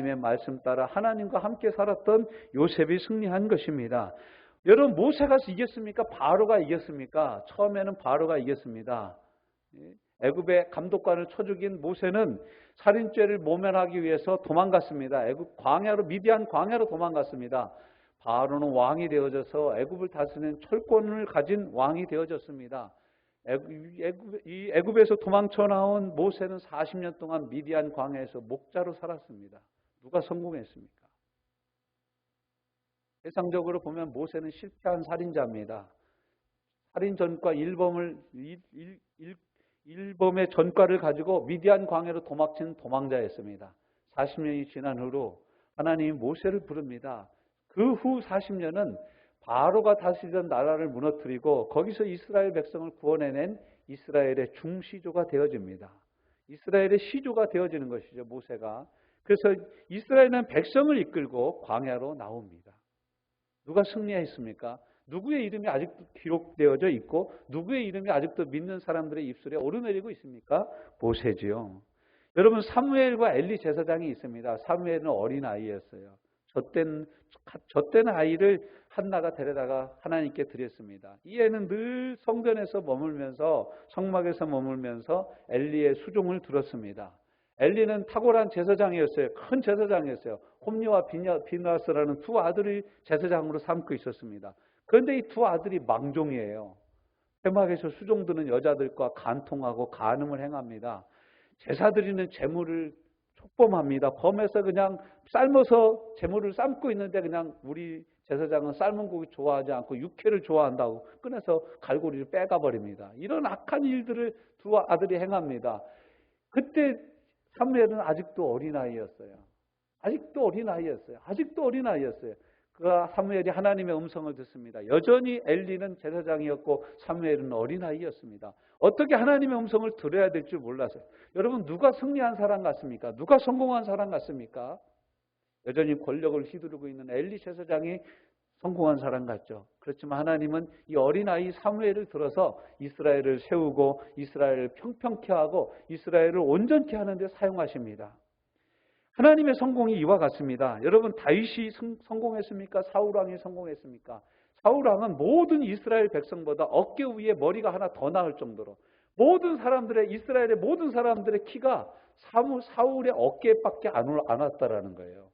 하나님의 말씀 따라 하나님과 함께 살았던 요셉이 승리한 것입니다. 여러분, 모세가 이겼습니까? 바로가 이겼습니까? 처음에는 바로가 이겼습니다. 애굽의 감독관을 쳐 죽인 모세는 살인죄를 모면하기 위해서 도망갔습니다. 애굽 광야로, 미디안 광야로 도망갔습니다. 바로는 왕이 되어져서 애굽을 다스리는 철권을 가진 왕이 되어졌습니다. 애굽에서 도망쳐 나온 모세는 40년 동안 미디안 광야에서 목자로 살았습니다. 누가 성공했습니까? 세상적으로 보면 모세는 실패한 살인자입니다. 살인 전과 일범의 전과를 가지고 미디안 광야로 도망친 도망자였습니다. 40년이 지난 후로 하나님이 모세를 부릅니다. 그 후 40년은 바로가 다스리던 나라를 무너뜨리고 거기서 이스라엘 백성을 구원해낸 이스라엘의 중시조가 되어집니다. 이스라엘의 시조가 되어지는 것이죠, 모세가. 그래서 이스라엘은 백성을 이끌고 광야로 나옵니다. 누가 승리했습니까? 누구의 이름이 아직도 기록되어져 있고 누구의 이름이 아직도 믿는 사람들의 입술에 오르내리고 있습니까? 모세지요. 여러분, 사무엘과 엘리 제사장이 있습니다. 사무엘은 어린아이였어요. 젖된 아이를 한나가 데려다가 하나님께 드렸습니다. 이 애는 늘 성전에서 머물면서, 성막에서 머물면서 엘리의 수종을 들었습니다. 엘리는 탁월한 제사장이었어요. 큰 제사장이었어요. 홈리와 비나스라는 두 아들이 제사장으로 삼고 있었습니다. 그런데 이 두 아들이 망종이에요. 회막에서 수종드는 여자들과 간통하고 간음을 행합니다. 제사 드리는 제물을 촉범합니다. 범해서 그냥 삶아서 제물을 삶고 있는데 그냥 우리 제사장은 삶은 고기 좋아하지 않고 육회를 좋아한다고 꺼내서 갈고리를 빼가 버립니다. 이런 악한 일들을 두 아들이 행합니다. 그때 사무엘은 아직도 어린아이였어요. 아직도 어린아이였어요. 그 사무엘이 하나님의 음성을 듣습니다. 여전히 엘리는 제사장이었고 사무엘은 어린아이였습니다. 어떻게 하나님의 음성을 들어야 될 줄 몰라서요. 여러분, 누가 승리한 사람 같습니까? 누가 성공한 사람 같습니까? 여전히 권력을 휘두르고 있는 엘리 제사장이 성공한 사람 같죠. 그렇지만 하나님은 이 어린아이 사무엘을 들어서 이스라엘을 세우고 이스라엘을 평평케 하고 이스라엘을 온전케 하는 데 사용하십니다. 하나님의 성공이 이와 같습니다. 여러분, 다윗이 성공했습니까? 사울왕이 성공했습니까? 사울왕은 모든 이스라엘 백성보다 어깨 위에 머리가 하나 더 나을 정도로 이스라엘의 모든 사람들의 키가 사울의 어깨밖에 안 왔다라는 거예요.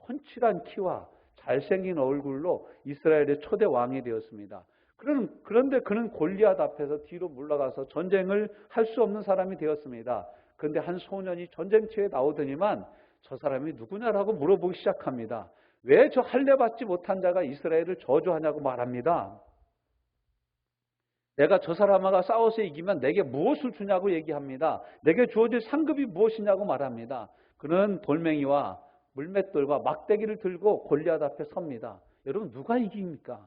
훤칠한 키와 잘생긴 얼굴로 이스라엘의 초대 왕이 되었습니다. 그런데 그는 골리앗 앞에서 뒤로 물러가서 전쟁을 할 수 없는 사람이 되었습니다. 그런데 한 소년이 전쟁터에 나오더니만 저 사람이 누구냐라고 물어보기 시작합니다. 왜 저 할례 받지 못한 자가 이스라엘을 저주하냐고 말합니다. 내가 저 사람과 싸워서 이기면 내게 무엇을 주냐고 얘기합니다. 내게 주어질 상급이 무엇이냐고 말합니다. 그는 돌멩이와 물맷돌과 막대기를 들고 골리앗 앞에 섭니다. 여러분, 누가 이깁니까?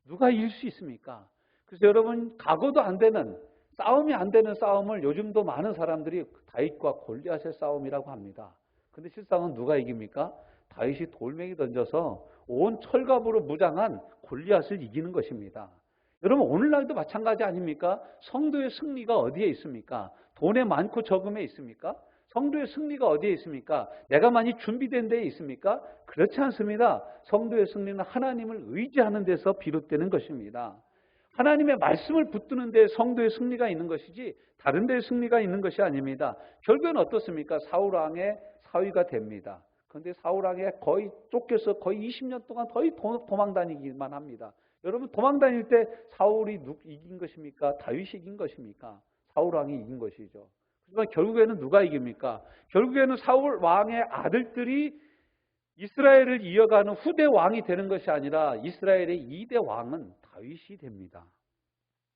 누가 이길 수 있습니까? 그래서 여러분, 각오도 안 되는, 싸움이 안 되는 싸움을 요즘도 많은 사람들이 다윗과 골리앗의 싸움이라고 합니다. 근데 실상은 누가 이깁니까? 다윗이 돌멩이 던져서 온 철갑으로 무장한 골리앗을 이기는 것입니다. 여러분, 오늘날도 마찬가지 아닙니까? 성도의 승리가 어디에 있습니까? 돈에 많고 적음에 있습니까? 성도의 승리가 어디에 있습니까? 내가 많이 준비된 데에 있습니까? 그렇지 않습니다. 성도의 승리는 하나님을 의지하는 데서 비롯되는 것입니다. 하나님의 말씀을 붙드는 데에 성도의 승리가 있는 것이지 다른 데에 승리가 있는 것이 아닙니다. 결국엔 어떻습니까? 사울왕의 사위가 됩니다. 그런데 사울왕에 거의 쫓겨서 거의 20년 동안 거의 도망 다니기만 합니다. 여러분, 도망 다닐 때 사울이 이긴 것입니까? 다윗이 이긴 것입니까? 사울왕이 이긴 것이죠. 그러니까 결국에는 누가 이깁니까? 결국에는 사울 왕의 아들들이 이스라엘을 이어가는 후대 왕이 되는 것이 아니라 이스라엘의 2대 왕은 다윗이 됩니다.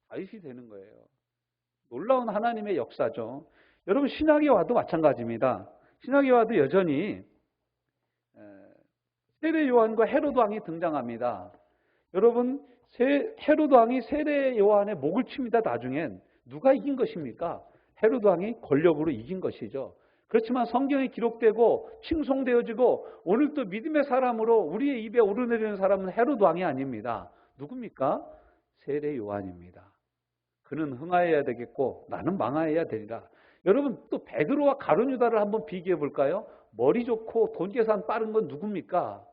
다윗이 되는 거예요. 놀라운 하나님의 역사죠. 여러분, 신약에 와도 마찬가지입니다. 신약에 와도 여전히 세례 요한과 헤로드 왕이 등장합니다. 여러분, 헤로드 왕이 세례 요한의 목을 칩니다. 나중엔 누가 이긴 것입니까? 헤로드 왕이 권력으로 이긴 것이죠. 그렇지만 성경에 기록되고 칭송되어지고 오늘도 믿음의 사람으로 우리의 입에 오르내리는 사람은 헤로드 왕이 아닙니다. 누굽니까? 세례 요한입니다. 그는 흥하여야 되겠고 나는 망하여야 되리라. 여러분, 또 베드로와 가룟 유다를 한번 비교해 볼까요? 머리 좋고 돈 계산 빠른 건 누굽니까?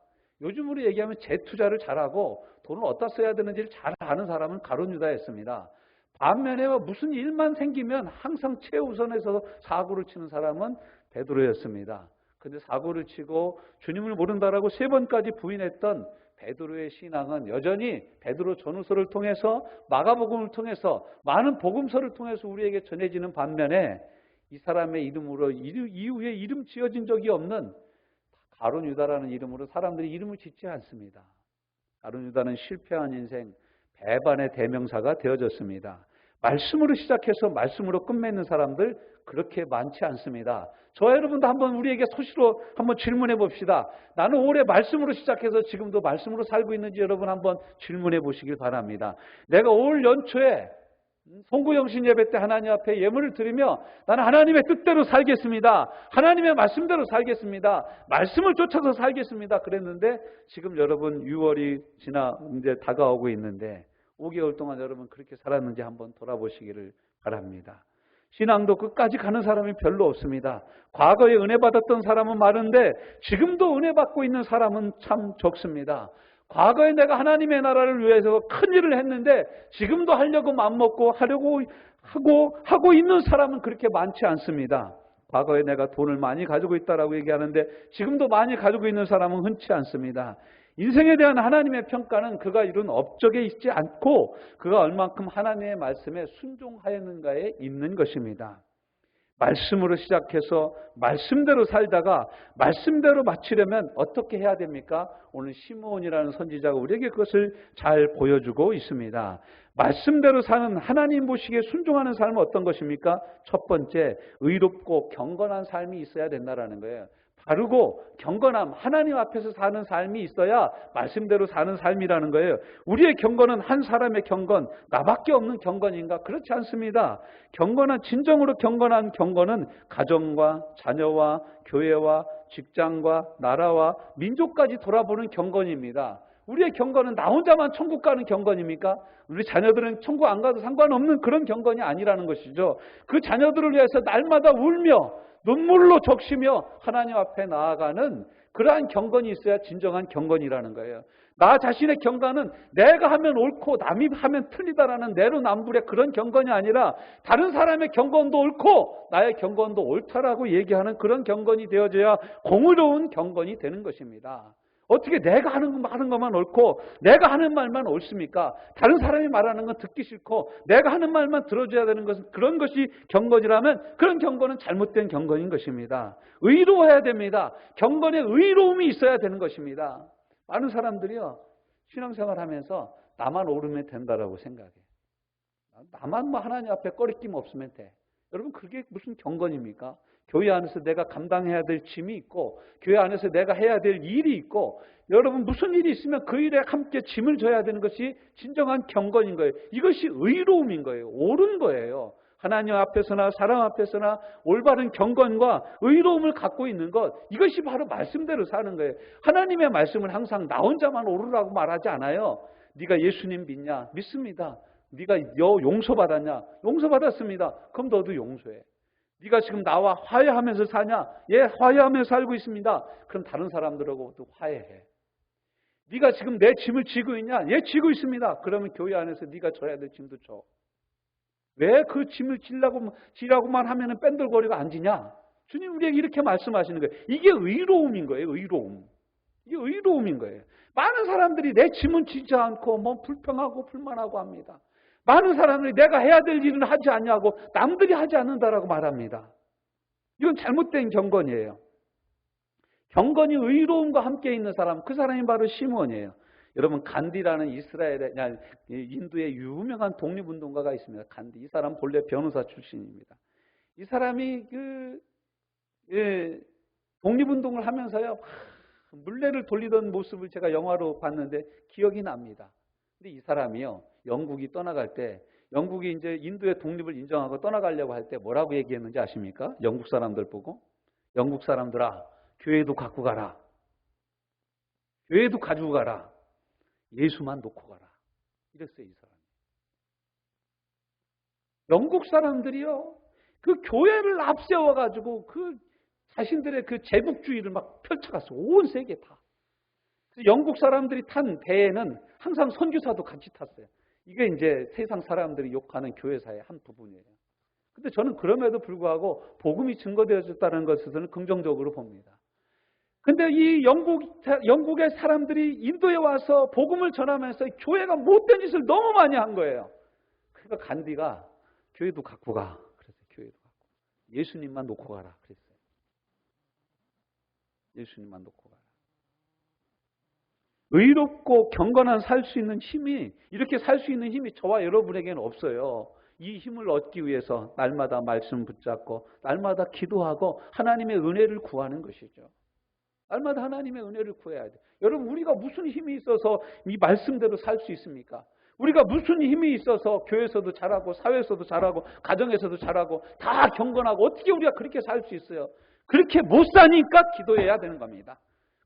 요즘으로 얘기하면 재투자를 잘하고 돈을 어디다 써야 되는지를 잘 아는 사람은 가룟 유다였습니다. 반면에 무슨 일만 생기면 항상 최우선에서 사고를 치는 사람은 베드로였습니다. 근데 사고를 치고 주님을 모른다라고 3번까지 부인했던 베드로의 신앙은 여전히 베드로 전후서를 통해서 마가복음을 통해서 많은 복음서를 통해서 우리에게 전해지는 반면에 이 사람의 이름으로 이후에 이름 지어진 적이 없는 가룟 유다라는 이름으로 사람들이 이름을 짓지 않습니다. 가룟 유다는 실패한 인생, 배반의 대명사가 되어졌습니다. 말씀으로 시작해서 말씀으로 끝맺는 사람들 그렇게 많지 않습니다. 저와 여러분도 한번 우리에게 소시로 한번 질문해 봅시다. 나는 올해 말씀으로 시작해서 지금도 말씀으로 살고 있는지 여러분 한번 질문해 보시길 바랍니다. 내가 올 연초에 송구영신 예배 때 하나님 앞에 예물을 드리며 나는 하나님의 뜻대로 살겠습니다. 하나님의 말씀대로 살겠습니다. 말씀을 쫓아서 살겠습니다. 그랬는데 지금 여러분 6월이 지나 이제 다가오고 있는데 5개월 동안 여러분 그렇게 살았는지 한번 돌아보시기를 바랍니다. 신앙도 끝까지 가는 사람이 별로 없습니다. 과거에 은혜 받았던 사람은 많은데 지금도 은혜 받고 있는 사람은 참 적습니다. 과거에 내가 하나님의 나라를 위해서 큰 일을 했는데 지금도 하려고 마음먹고 하고 있는 사람은 그렇게 많지 않습니다. 과거에 내가 돈을 많이 가지고 있다라고 얘기하는데 지금도 많이 가지고 있는 사람은 흔치 않습니다. 인생에 대한 하나님의 평가는 그가 이룬 업적에 있지 않고 그가 얼만큼 하나님의 말씀에 순종하였는가에 있는 것입니다. 말씀으로 시작해서 말씀대로 살다가 말씀대로 마치려면 어떻게 해야 됩니까? 오늘 시므온이라는 선지자가 우리에게 그것을 잘 보여주고 있습니다. 말씀대로 사는 하나님 보시기에 순종하는 삶은 어떤 것입니까? 첫 번째, 의롭고 경건한 삶이 있어야 된다는 거예요. 바르고 경건함, 하나님 앞에서 사는 삶이 있어야 말씀대로 사는 삶이라는 거예요. 우리의 경건은 한 사람의 경건, 나밖에 없는 경건인가? 그렇지 않습니다. 진정으로 경건한 경건은 가정과 자녀와 교회와 직장과 나라와 민족까지 돌아보는 경건입니다. 우리의 경건은 나 혼자만 천국 가는 경건입니까? 우리 자녀들은 천국 안 가도 상관없는 그런 경건이 아니라는 것이죠. 그 자녀들을 위해서 날마다 울며 눈물로 적시며 하나님 앞에 나아가는 그러한 경건이 있어야 진정한 경건이라는 거예요. 나 자신의 경건은 내가 하면 옳고 남이 하면 틀리다라는 내로남불의 그런 경건이 아니라 다른 사람의 경건도 옳고 나의 경건도 옳다라고 얘기하는 그런 경건이 되어져야 공의로운 경건이 되는 것입니다. 어떻게 내가 하는 것만 옳고 내가 하는 말만 옳습니까? 다른 사람이 말하는 건 듣기 싫고 내가 하는 말만 들어줘야 되는 것은 그런 것이 경건이라면 그런 경건은 잘못된 경건인 것입니다. 의로워야 됩니다. 경건에 의로움이 있어야 되는 것입니다. 많은 사람들이요 신앙생활 하면서 나만 옳으면 된다라고 생각해요. 나만 하나님 앞에 꺼리낌 없으면 돼. 여러분 그게 무슨 경건입니까? 교회 안에서 내가 감당해야 될 짐이 있고 교회 안에서 내가 해야 될 일이 있고 여러분 무슨 일이 있으면 그 일에 함께 짐을 져야 되는 것이 진정한 경건인 거예요. 이것이 의로움인 거예요. 옳은 거예요. 하나님 앞에서나 사람 앞에서나 올바른 경건과 의로움을 갖고 있는 것 이것이 바로 말씀대로 사는 거예요. 하나님의 말씀을 항상 나 혼자만 옳으라고 말하지 않아요. 네가 예수님 믿냐? 믿습니다. 네가 용서받았냐? 용서받았습니다. 그럼 너도 용서해. 네가 지금 나와 화해하면서 사냐? 예, 화해하면서 살고 있습니다. 그럼 다른 사람들하고도 화해해. 네가 지금 내 짐을 지고 있냐? 예, 지고 있습니다. 그러면 교회 안에서 네가 져야 될 짐도 져. 왜 그 짐을 지라고만 하면은 뺀들거리고 앉으냐? 주님 우리에게 이렇게 말씀하시는 거예요. 이게 의로움인 거예요. 의로움. 이게 의로움인 거예요. 많은 사람들이 내 짐은 지지 않고 불평하고 불만하고 합니다. 많은 사람들이 내가 해야 될 일은 하지 않냐고 남들이 하지 않는다라고 말합니다. 이건 잘못된 경건이에요. 경건이 의로움과 함께 있는 사람, 그 사람이 바로 시므온이에요. 여러분 간디라는 인도의 유명한 독립운동가가 있습니다. 간디. 이 사람 본래 변호사 출신입니다. 이 사람이 독립운동을 하면서요 물레를 돌리던 모습을 제가 영화로 봤는데 기억이 납니다. 근데 이 사람이요 영국이 떠나갈 때 영국이 이제 인도의 독립을 인정하고 떠나가려고 할 때 뭐라고 얘기했는지 아십니까? 영국 사람들 보고 영국 사람들아 교회도 갖고 가라. 교회도 가지고 가라. 예수만 놓고 가라. 이랬어요, 이 사람이. 영국 사람들이요, 그 교회를 앞세워가지고 자신들의 그 제국주의를 막 펼쳐갔어요. 온 세계 다. 영국 사람들이 탄 배에는 항상 선교사도 같이 탔어요. 이게 이제 세상 사람들이 욕하는 교회사의 한 부분이에요. 근데 저는 그럼에도 불구하고 복음이 증거되어졌다는 것에서는 긍정적으로 봅니다. 근데 이 영국의 사람들이 인도에 와서 복음을 전하면서 교회가 못된 짓을 너무 많이 한 거예요. 그러니까 간디가 교회도 갖고 가. 그래서 교회도 갖고. 예수님만 놓고 가라. 그랬어요. 예수님만 놓고 가라. 의롭고 경건한 살 수 있는 힘이, 이렇게 살 수 있는 힘이 저와 여러분에게는 없어요. 이 힘을 얻기 위해서 날마다 말씀 붙잡고 날마다 기도하고 하나님의 은혜를 구하는 것이죠. 날마다 하나님의 은혜를 구해야 돼요. 여러분, 우리가 무슨 힘이 있어서 이 말씀대로 살 수 있습니까? 우리가 무슨 힘이 있어서 교회에서도 잘하고 사회에서도 잘하고 가정에서도 잘하고 다 경건하고 어떻게 우리가 그렇게 살 수 있어요? 그렇게 못 사니까 기도해야 되는 겁니다.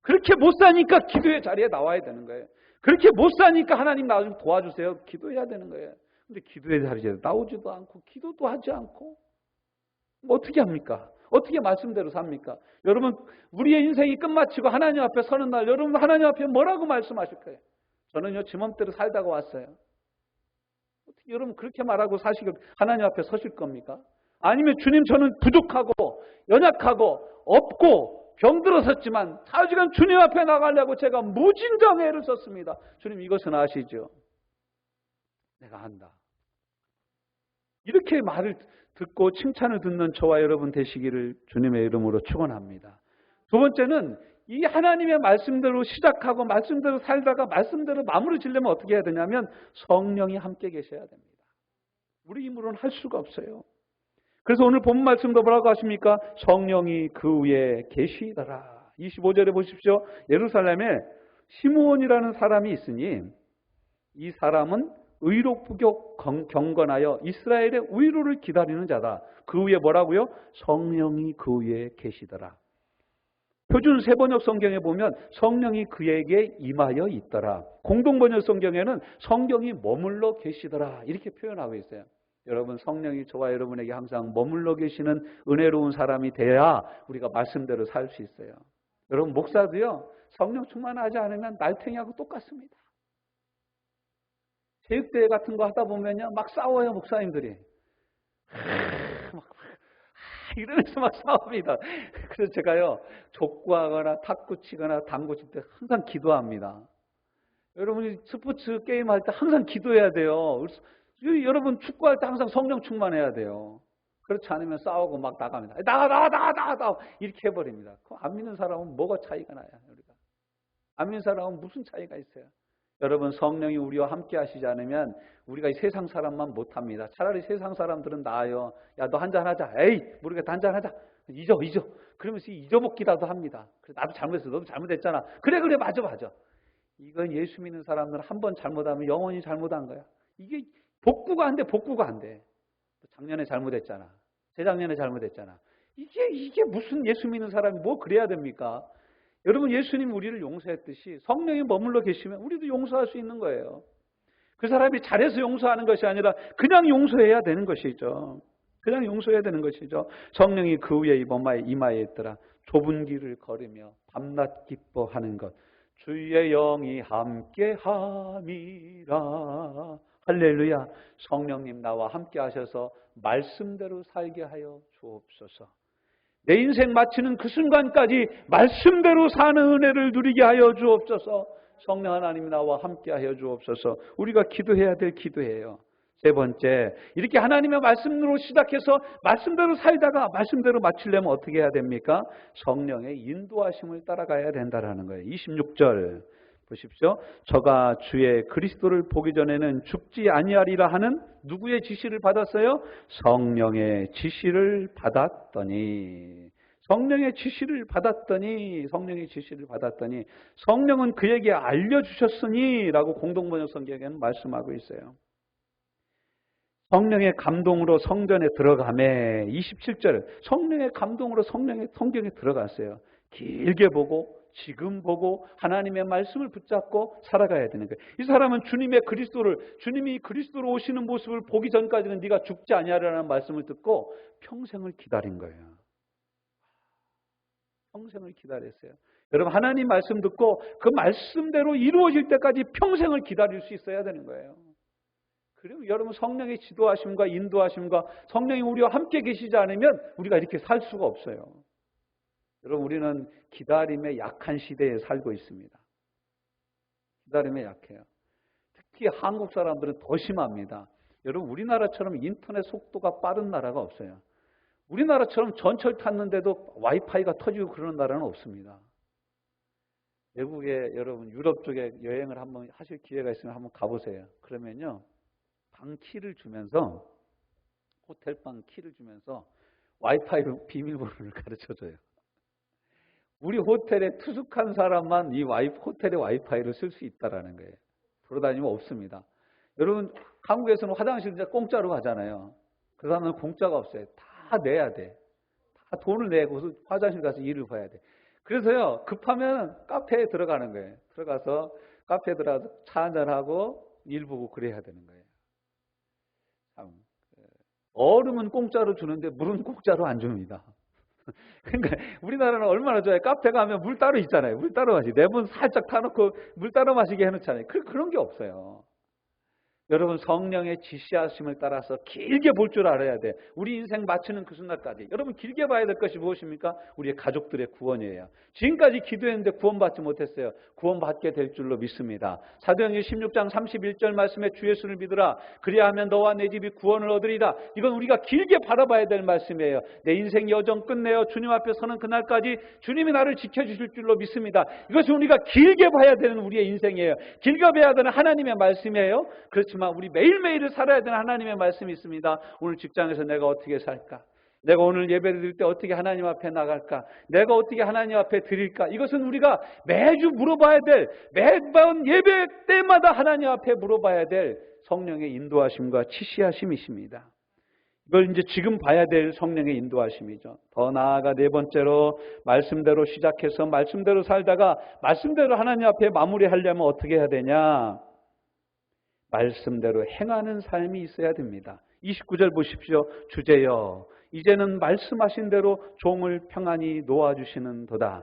그렇게 못 사니까 기도의 자리에 나와야 되는 거예요. 그렇게 못 사니까 하나님 나 좀 도와주세요. 기도해야 되는 거예요. 근데 기도의 자리에 나오지도 않고 기도도 하지 않고 어떻게 합니까? 어떻게 말씀대로 삽니까? 여러분, 우리의 인생이 끝마치고 하나님 앞에 서는 날 여러분 하나님 앞에 뭐라고 말씀하실 거예요? 저는요 제 맘대로 살다가 왔어요. 어떻게 여러분 그렇게 말하고 사시고 하나님 앞에 서실 겁니까? 아니면 주님 저는 부족하고 연약하고 없고 병들었었지만 사실은 주님 앞에 나가려고 제가 무진장 애를 썼습니다. 주님 이것은 아시죠? 내가 한다. 이렇게 말을 듣고 칭찬을 듣는 저와 여러분 되시기를 주님의 이름으로 축원합니다. 두 번째는 이 하나님의 말씀대로 시작하고 말씀대로 살다가 말씀대로 마무리 지려면 어떻게 해야 되냐면 성령이 함께 계셔야 됩니다. 우리 힘으로는 할 수가 없어요. 그래서 오늘 본 말씀도 뭐라고 하십니까? 성령이 그 위에 계시더라. 25절에 보십시오. 예루살렘에 시므온이라는 사람이 있으니 이 사람은 의롭고 경건하여 이스라엘의 위로를 기다리는 자다. 그 위에 뭐라고요? 성령이 그 위에 계시더라. 표준 세번역 성경에 보면 성령이 그에게 임하여 있더라. 공동번역 성경에는 성경이 머물러 계시더라. 이렇게 표현하고 있어요. 여러분, 성령이 저와 여러분에게 항상 머물러 계시는 은혜로운 사람이 돼야 우리가 말씀대로 살 수 있어요. 여러분, 목사도요 성령 충만하지 않으면 날탱이하고 똑같습니다. 체육대회 같은 거 하다 보면요 막 싸워요. 목사님들이 이러면서 막 싸웁니다. 그래서 제가요 족구하거나 탁구 치거나 당구 칠 때 항상 기도합니다. 여러분이 스포츠 게임 할 때 항상 기도해야 돼요. 여러분 축구할 때 항상 성령 충만해야 돼요. 그렇지 않으면 싸우고 막 나갑니다. 나가 이렇게 해버립니다. 그럼 안 믿는 사람은 뭐가 차이가 나요? 우리가 안 믿는 사람은 무슨 차이가 있어요? 여러분, 성령이 우리와 함께 하시지 않으면 우리가 이 세상 사람만 못합니다. 차라리 세상 사람들은 나아요. 야, 너 한잔 하자. 에이, 모르겠다. 한잔 하자. 잊어. 그러면서 잊어먹기라도 합니다. 그래, 나도 잘못했어. 너도 잘못했잖아. 그래, 맞아. 이건 예수 믿는 사람들은 한 번 잘못하면 영원히 잘못한 거야. 이게 복구가 안 돼. 작년에 잘못했잖아. 재작년에 잘못했잖아. 이게 무슨 예수 믿는 사람이 뭐 그래야 됩니까? 여러분, 예수님 우리를 용서했듯이 성령이 머물러 계시면 우리도 용서할 수 있는 거예요. 그 사람이 잘해서 용서하는 것이 아니라 그냥 용서해야 되는 것이죠. 성령이 그 위에 이마에 있더라. 좁은 길을 걸으며 밤낮 기뻐하는 것. 주의 영이 함께함이라. 할렐루야. 성령님 나와 함께 하셔서 말씀대로 살게 하여 주옵소서. 내 인생 마치는 그 순간까지 말씀대로 사는 은혜를 누리게 하여 주옵소서. 성령 하나님 나와 함께 하여 주옵소서. 우리가 기도해야 될 기도예요. 세 번째, 이렇게 하나님의 말씀으로 시작해서 말씀대로 살다가 말씀대로 마치려면 어떻게 해야 됩니까? 성령의 인도하심을 따라가야 된다라는 거예요. 26절 보십시오. 저가 주의 그리스도를 보기 전에는 죽지 아니하리라 하는 누구의 지시를 받았어요? 성령의 지시를 받았더니 성령은 그에게 알려주셨으니 라고 공동번역 성경에는 말씀하고 있어요. 성령의 감동으로 성전에 들어가매 27절 성령의 감동으로 성경에 들어갔어요. 길게 보고 지금 보고 하나님의 말씀을 붙잡고 살아가야 되는 거예요. 이 사람은 주님이 그리스도로 오시는 모습을 보기 전까지는 네가 죽지 아니하리라는 말씀을 듣고 평생을 기다린 거예요. 평생을 기다렸어요. 여러분 하나님 말씀 듣고 그 말씀대로 이루어질 때까지 평생을 기다릴 수 있어야 되는 거예요. 그리고 여러분 성령의 지도하심과 인도하심과 성령이 우리와 함께 계시지 않으면 우리가 이렇게 살 수가 없어요. 여러분 우리는 기다림에 약한 시대에 살고 있습니다. 기다림에 약해요. 특히 한국 사람들은 더 심합니다. 여러분 우리나라처럼 인터넷 속도가 빠른 나라가 없어요. 우리나라처럼 전철 탔는데도 와이파이가 터지고 그러는 나라는 없습니다. 외국에 여러분 유럽 쪽에 여행을 한번 하실 기회가 있으면 한번 가보세요. 그러면요 방 키를 주면서 호텔 방 키를 주면서 와이파이로 비밀번호를 가르쳐줘요. 우리 호텔에 투숙한 사람만 이 호텔의 와이파이를 쓸 수 있다라는 거예요. 돌아다니면 없습니다. 여러분 한국에서는 화장실 진짜 공짜로 가잖아요. 그 사람은 공짜가 없어요. 다 내야 돼. 다 돈을 내고 화장실 가서 일을 봐야 돼. 그래서요 급하면 카페에 들어가는 거예요. 들어가서 카페에 들어가서 차 한잔하고 일 보고 그래야 되는 거예요. 참, 얼음은 공짜로 주는데 물은 공짜로 안 줍니다. 그러니까 우리나라는 얼마나 좋아요. 카페 가면 물 따로 있잖아요. 물 따로 마시고 네 분 살짝 타놓고 물 따로 마시게 해놓잖아요. 그런 게 없어요. 여러분 성령의 지시하심을 따라서 길게 볼 줄 알아야 돼. 우리 인생 마치는 그 순간까지. 여러분 길게 봐야 될 것이 무엇입니까? 우리의 가족들의 구원이에요. 지금까지 기도했는데 구원받지 못했어요. 구원받게 될 줄로 믿습니다. 사도행전 16장 31절 말씀에 주 예수를 믿으라. 그리하면 너와 내 집이 구원을 얻으리라. 이건 우리가 길게 바라봐야 될 말씀이에요. 내 인생 여정 끝내어 주님 앞에 서는 그날까지 주님이 나를 지켜주실 줄로 믿습니다. 이것은 우리가 길게 봐야 되는 우리의 인생이에요. 길게 봐야 되는 하나님의 말씀이에요. 그렇지만 우리 매일매일을 살아야 되는 하나님의 말씀이 있습니다. 오늘 직장에서 내가 어떻게 살까? 내가 오늘 예배를 드릴 때 어떻게 하나님 앞에 나갈까? 내가 어떻게 하나님 앞에 드릴까? 이것은 우리가 매주 물어봐야 될, 매번 예배 때마다 하나님 앞에 물어봐야 될 성령의 인도하심과 지시하심이십니다. 이걸 이제 지금 봐야 될 성령의 인도하심이죠. 더 나아가 네 번째로 말씀대로 시작해서 말씀대로 살다가 말씀대로 하나님 앞에 마무리하려면 어떻게 해야 되냐? 말씀대로 행하는 삶이 있어야 됩니다. 29절 보십시오. 주제여 이제는 말씀하신 대로 종을 평안히 놓아주시는도다.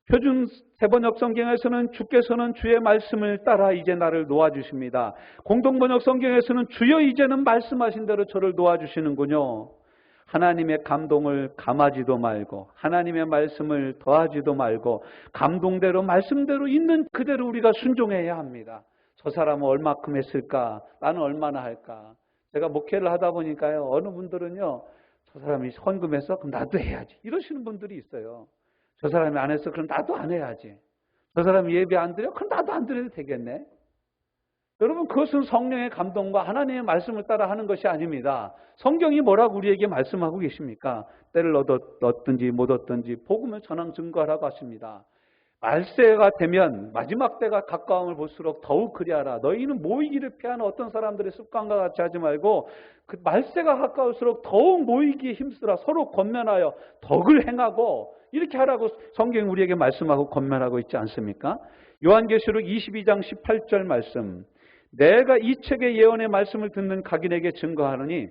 표준 세번역 성경에서는 주께서는 주의 말씀을 따라 이제 나를 놓아주십니다. 공동번역 성경에서는 주여 이제는 말씀하신 대로 저를 놓아주시는군요. 하나님의 감동을 감하지도 말고 하나님의 말씀을 더하지도 말고 감동대로 말씀대로 있는 그대로 우리가 순종해야 합니다. 저 사람은 얼마큼 했을까? 나는 얼마나 할까? 제가 목회를 하다 보니까요. 어느 분들은요. 저 사람이 헌금했어? 그럼 나도 해야지. 이러시는 분들이 있어요. 저 사람이 안 했어? 그럼 나도 안 해야지. 저 사람이 예배 안 드려? 그럼 나도 안 드려도 되겠네. 여러분 그것은 성령의 감동과 하나님의 말씀을 따라 하는 것이 아닙니다. 성경이 뭐라고 우리에게 말씀하고 계십니까? 때를 얻든지 못 얻든지 복음을 전한 증거하라고 하십니다. 말세가 되면 마지막 때가 가까움을 볼수록 더욱 그리하라. 너희는 모이기를 피하는 어떤 사람들의 습관과 같이 하지 말고 그 말세가 가까울수록 더욱 모이기에 힘쓰라. 서로 권면하여 덕을 행하고 이렇게 하라고 성경이 우리에게 말씀하고 권면하고 있지 않습니까? 요한계시록 22장 18절 말씀. 내가 이 책의 예언의 말씀을 듣는 각인에게 증거하노니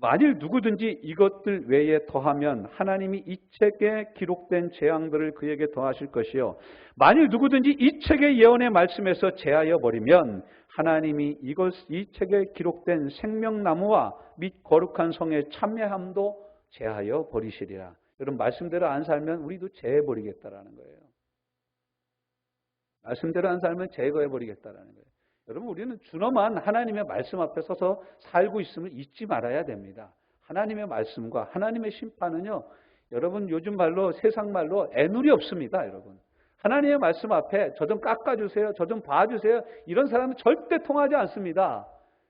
만일 누구든지 이것들 외에 더하면 하나님이 이 책에 기록된 재앙들을 그에게 더하실 것이요. 만일 누구든지 이 책의 예언의 말씀에서 제하여 버리면 하나님이 이 책에 기록된 생명나무와 및 거룩한 성의 참여함도 제하여 버리시리라. 여러분 말씀대로 안 살면 우리도 제해버리겠다라는 거예요. 말씀대로 안 살면 제거해버리겠다라는 거예요. 여러분 우리는 준엄한 하나님의 말씀 앞에 서서 살고 있음을 잊지 말아야 됩니다. 하나님의 말씀과 하나님의 심판은요. 여러분 요즘 말로 세상 말로 애누리 없습니다. 여러분. 하나님의 말씀 앞에 저 좀 깎아주세요. 저 좀 봐주세요. 이런 사람은 절대 통하지 않습니다.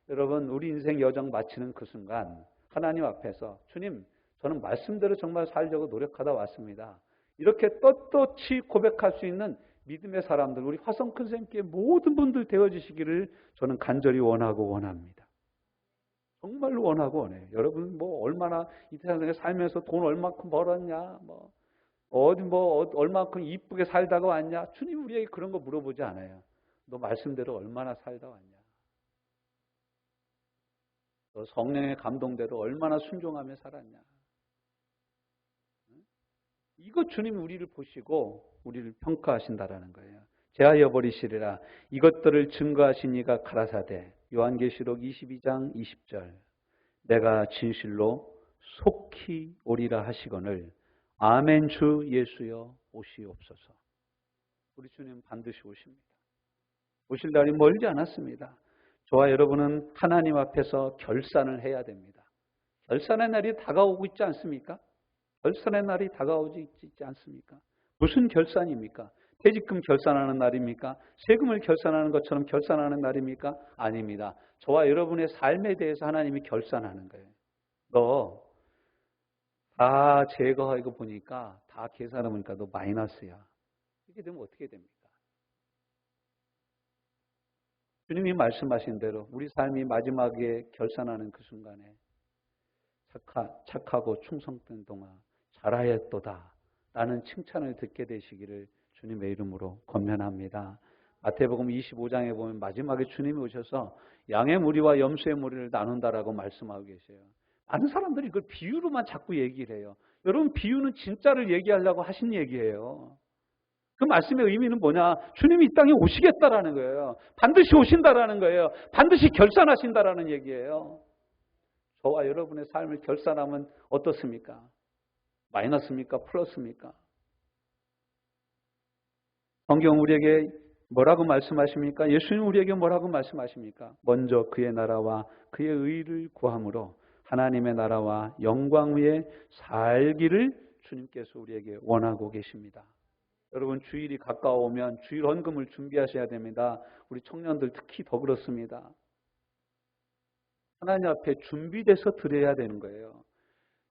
여러분 우리 인생 여정 마치는 그 순간 하나님 앞에서 주님 저는 말씀대로 정말 살려고 노력하다 왔습니다. 이렇게 떳떳이 고백할 수 있는 믿음의 사람들, 우리 화성 큰생교회 모든 분들 되어주시기를 저는 간절히 원하고 원합니다. 정말로 원하고 원해요. 여러분 뭐 얼마나 이 세상에 살면서 돈 얼마큼 벌었냐, 얼마큼 이쁘게 살다가 왔냐, 주님 우리에게 그런 거 물어보지 않아요. 너 말씀대로 얼마나 살다 왔냐, 너 성령의 감동대로 얼마나 순종하며 살았냐. 이거 주님이 우리를 보시고 우리를 평가하신다라는 거예요. 제하여 버리시리라. 이것들을 증거하신 이가 가라사대. 요한계시록 22장 20절. 내가 진실로 속히 오리라 하시거늘 아멘 주 예수여 오시옵소서. 우리 주님 반드시 오십니다. 오실 날이 멀지 않았습니다. 저와 여러분은 하나님 앞에서 결산을 해야 됩니다. 결산의 날이 다가오고 있지 않습니까? 결산의 날이 다가오지 있지 않습니까? 무슨 결산입니까? 퇴직금 결산하는 날입니까? 세금을 결산하는 것처럼 결산하는 날입니까? 아닙니다. 저와 여러분의 삶에 대해서 하나님이 결산하는 거예요. 너 다 제거하고 보니까 다 계산해 보니까 너 마이너스야. 이렇게 되면 어떻게 됩니까? 주님이 말씀하신 대로 우리 삶이 마지막에 결산하는 그 순간에 착하고 충성된 동안 잘하였도다 라는 칭찬을 듣게 되시기를 주님의 이름으로 권면합니다. 마태복음 25장에 보면 마지막에 주님이 오셔서 양의 무리와 염소의 무리를 나눈다라고 말씀하고 계세요. 많은 사람들이 그걸 비유로만 자꾸 얘기를 해요. 여러분, 비유는 진짜를 얘기하려고 하신 얘기예요. 그 말씀의 의미는 뭐냐? 주님이 이 땅에 오시겠다라는 거예요. 반드시 오신다라는 거예요. 반드시 결산하신다라는 얘기예요. 저와 여러분의 삶을 결산하면 어떻습니까? 마이너스입니까? 플러스입니까? 성경 우리에게 뭐라고 말씀하십니까? 예수님 우리에게 뭐라고 말씀하십니까? 먼저 그의 나라와 그의 의를 구함으로 하나님의 나라와 영광 위에 살기를 주님께서 우리에게 원하고 계십니다. 여러분, 주일이 가까워오면 주일 헌금을 준비하셔야 됩니다. 우리 청년들 특히 더 그렇습니다. 하나님 앞에 준비돼서 드려야 되는 거예요.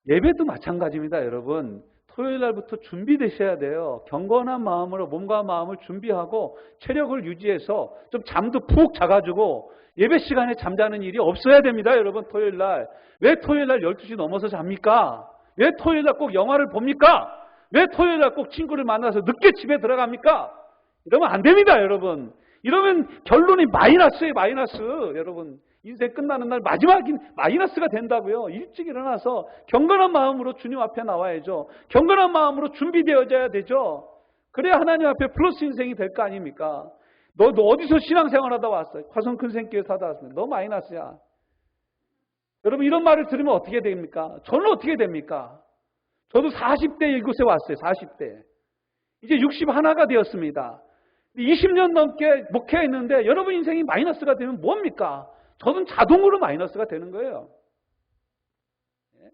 예배도 마찬가지입니다, 여러분. 토요일 날부터 준비되셔야 돼요. 경건한 마음으로 몸과 마음을 준비하고 체력을 유지해서 좀 잠도 푹 자가지고 예배 시간에 잠자는 일이 없어야 됩니다, 여러분. 토요일 날. 왜 토요일 날 12시 넘어서 잡니까? 왜 토요일 날 꼭 영화를 봅니까? 왜 토요일 날 꼭 친구를 만나서 늦게 집에 들어갑니까? 이러면 안 됩니다, 여러분. 이러면 결론이 마이너스예요, 마이너스. 여러분, 인생 끝나는 날 마지막인 마이너스가 된다고요. 일찍 일어나서 경건한 마음으로 주님 앞에 나와야죠. 경건한 마음으로 준비되어져야 되죠. 그래야 하나님 앞에 플러스 인생이 될 거 아닙니까? 너 어디서 신앙생활하다 왔어요? 화성 큰생교회에서 하다 왔습니다. 너 마이너스야. 여러분, 이런 말을 들으면 어떻게 됩니까? 저는 어떻게 됩니까? 저도 40대 이곳에 왔어요. 40대. 이제 61가 되었습니다. 20년 넘게 목회했는데 여러분 인생이 마이너스가 되면 뭡니까? 저는 자동으로 마이너스가 되는 거예요. 예?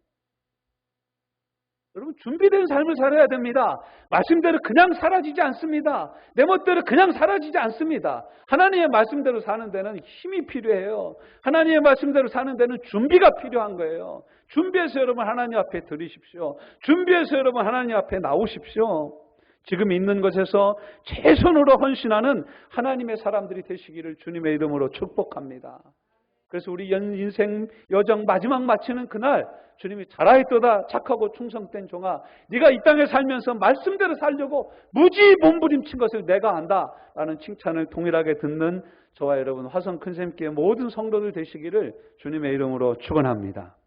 여러분, 준비된 삶을 살아야 됩니다. 말씀대로 그냥 사라지지 않습니다. 내 멋대로 그냥 사라지지 않습니다. 하나님의 말씀대로 사는 데는 힘이 필요해요. 하나님의 말씀대로 사는 데는 준비가 필요한 거예요. 준비해서 여러분 하나님 앞에 드리십시오. 준비해서 여러분 하나님 앞에 나오십시오. 지금 있는 것에서 최선으로 헌신하는 하나님의 사람들이 되시기를 주님의 이름으로 축복합니다. 그래서 우리 인생 여정 마지막 마치는 그날 주님이 잘하였도다 착하고 충성된 종아, 네가 이 땅에 살면서 말씀대로 살려고 무지 몸부림친 것을 내가 안다 라는 칭찬을 동일하게 듣는 저와 여러분 화성 큰샘교회 모든 성도들 되시기를 주님의 이름으로 축원합니다.